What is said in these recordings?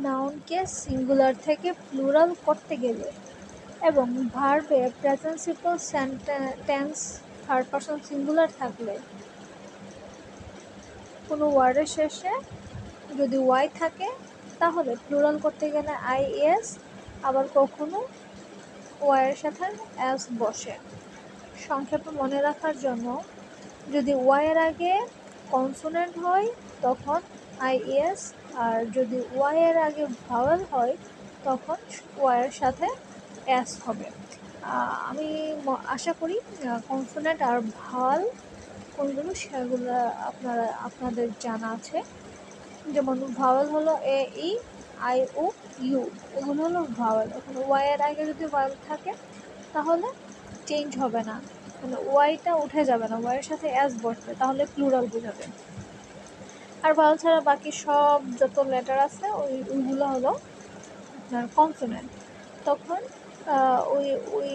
নাউনকে singular থেকে plural করতে গেলে এবং ভার্বে present simple tense third person singular থাকলে কোনো ওয়ার্ডের শেষে যদি ওয়াই থাকে তাহলে প্লুরাল করতে গেলে আই এস, আবার কখনো ওয়াইয়ের সাথে এস বসে। সংক্ষেপে মনে রাখার জন্য যদি ওয়াইয়ের আগে কনসোনেন্ট হয় তখন আইএস, আর যদি ওয়াইয়ের আগে ভাওয়েল হয় তখন ওয়াইয়ের সাথে এস হবে। আমি আশা করি কনসোনেন্ট আর ভাওয়াল কোনগুলো সেগুলো আপনাদের জানা আছে। যেমন ভাওয়াল হলো এ ই আই ও ইউ, এগুলো হলো ভাওয়াল। এখন ওয়াইয়ের আগে যদি ভাওয়াল থাকে তাহলে চেঞ্জ হবে না, মানে ওয়াইটা উঠে যাবে না, ওয়াইয়ের সাথে এস বসবে, তাহলে প্লুরাল বোঝাবে। আর ভাওয়াল ছাড়া বাকি সব যত লেটার আছে ওইগুলো হলো আপনার কনসোনেন্ট। তখন ওই ওই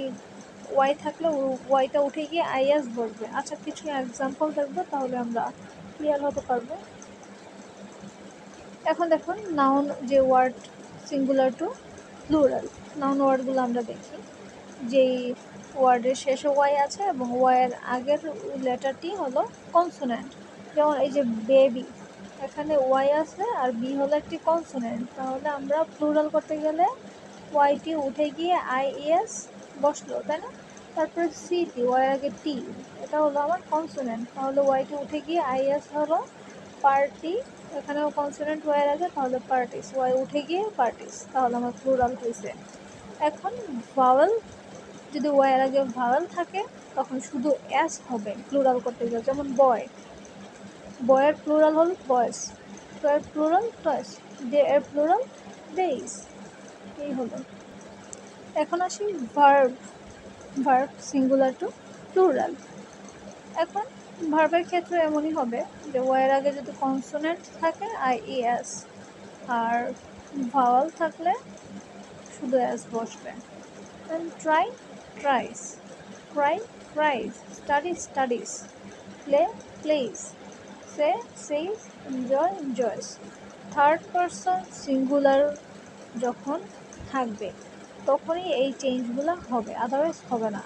ওয়াই থাকলে ওয়াইটা উঠে গিয়ে আইএস বসবে। আচ্ছা, কিছু এক্সাম্পল দেখবো তাহলে আমরা ক্লিয়ার হতে পারবো। এখন দেখুন নাউন যে word singular to plural, noun ওয়ার্ডগুলো আমরা দেখি। যেই ওয়ার্ডের শেষে ওয়াই আছে এবং ওয়াইয়ের আগের লেটারটি হলো কনসোনেন্ট। যেমন এই যে বেবি, এখানে ওয়াই আছে আর বি হলো একটি কনসোনেন্ট, তাহলে আমরা প্লুরাল করতে গেলে ওয়াইটি উঠে গিয়ে আইএস বসলো, তাই না? তারপরে সিটি, ওয়াইয়ের আগে টি, এটা হলো আমার কনসোনেন্ট, তাহলে ওয়াইটি উঠে গিয়ে আইএস হলো পার্টি, এখানেও কনসোনেন্ট ওয়াইয়ের আগে, তাহলে পার্টিস, ওয়াই উঠে গিয়ে পার্টিস, তাহলে আমার প্লুরাল হয়েছে। এখন ভাওয়েল, যদি ওয়াইয়ের আগে ভাওয়েল থাকে তখন শুধু এস হবে প্লুরাল করতে গেলে। যেমন বয়, বয়ের প্লুরাল হল বয়েস, টয়ের প্লুরাল টয়েস, ডে এর প্লুরাল ডেইস, এই হলো। এখন আসি verb, verb singular to plural. এখন ভার্বের ক্ষেত্রে এমনই হবে যে ওয়াইয়ের আগে যদি কনসোনেন্ট থাকে আইএস, আর ভাওয়াল থাকলে শুধু এস বসবে। Try tries, cry cries, study studies, play plays, say says, enjoy enjoys. Third person singular যখন থাকবে তখনই এই চেঞ্জগুলো হবে, আদারওয়াইজ হবে না।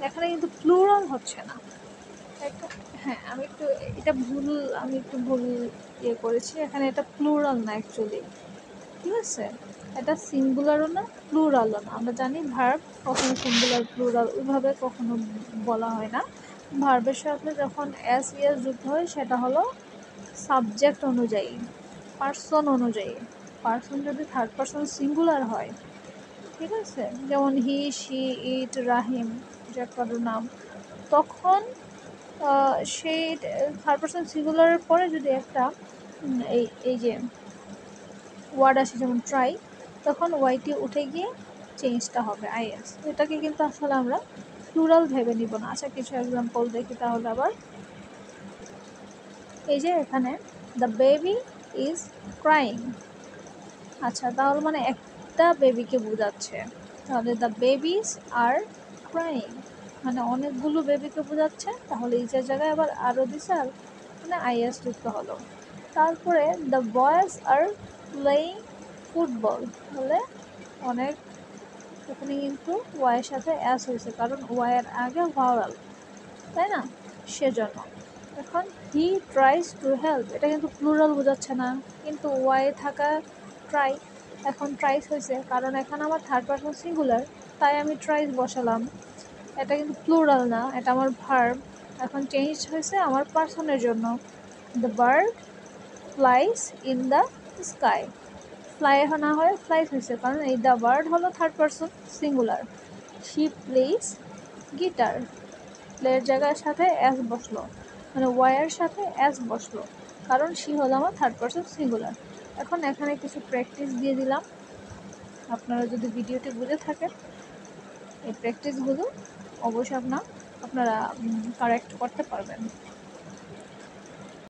এখানে কিন্তু প্লুরাল হচ্ছে না। হ্যাঁ, আমি একটু ভুল ইয়ে করেছি। এখানে এটা প্লুরাল না অ্যাকচুয়ালি, ঠিক আছে? এটা সিঙ্গুলারও না প্লুরালও না। আমরা জানি ভার্ব কখনো সিঙ্গুলার প্লুরাল ওইভাবে কখনো বলা হয় না। ভার্বের সাথে যখন এস ইএস যুক্ত হয় সেটা হলো সাবজেক্ট অনুযায়ী, পার্সন অনুযায়ী। পার্সন যদি থার্ড পার্সন সিঙ্গুলার হয়, ঠিক আছে, যেমন হি শি ইট রাহিম, যে কারোর নাম, তখন সেই থার্ড পারসন সিঙ্গুলারের পরে যদি একটা এই যে ওয়ার্ড আসে যেমন ট্রাই, তখন ওয়াইটি উঠে গিয়ে চেঞ্জটা হবে আইএস। এটাকে কিন্তু আসলে আমরা প্লুরাল ভেবে নিব না। আচ্ছা, কিছু এক্সাম্পল দেখি তাহলে আবার। এই যে এখানে দ্য বেবি ইজ ক্রাইং, আচ্ছা তাহলে মানে একটা বেবিকে বোঝাচ্ছে, তাহলে দ্য বেবিস আর ক্রাইং মানে অনেকগুলো বেবিকে বোঝাচ্ছে, তাহলে এই জায়গায় আবার আরও দিছে, আর মানে আইএস যুক্ত হলো। তারপরে the boys are playing football, তাহলে অনেক, এখানে কিন্তু ওয়াইয়ের সাথে অ্যাস হয়েছে কারণ ওয়াইয়ের আগে ভাওয়াল, তাই না? সেজন্য। এখন হি ট্রাইস টু হেল্প, এটা কিন্তু প্লুরাল বোঝাচ্ছে না, কিন্তু ওয়াই থাকা ট্রাই, এখন ট্রাইস হয়েছে কারণ এখানে আমার থার্ড পারসন সিঙ্গুলার, তাই আমি ট্রাইস বসালাম। এটা কিন্তু প্লুরাল না, এটা আমার ভার্ব, এখন চেঞ্জ হয়েছে আমার পার্সনের জন্য। The bird flies in the sky, fly না হয় ফ্লাইস হয়েছে কারণ এই দ্য বার্ড হলো third person singular. She plays guitar, প্লের জায়গার সাথে এস বসলো, মানে ওয়াইয়ের সাথে এস বসলো কারণ শি হলো আমার থার্ড পারসন সিঙ্গুলার। এখন এখানে কিছু প্র্যাকটিস দিয়ে দিলাম, আপনারা যদি ভিডিওটি বুঝে থাকেন এই প্র্যাকটিসগুলো অবশ্যই আপনারা কারেক্ট করতে পারবেন।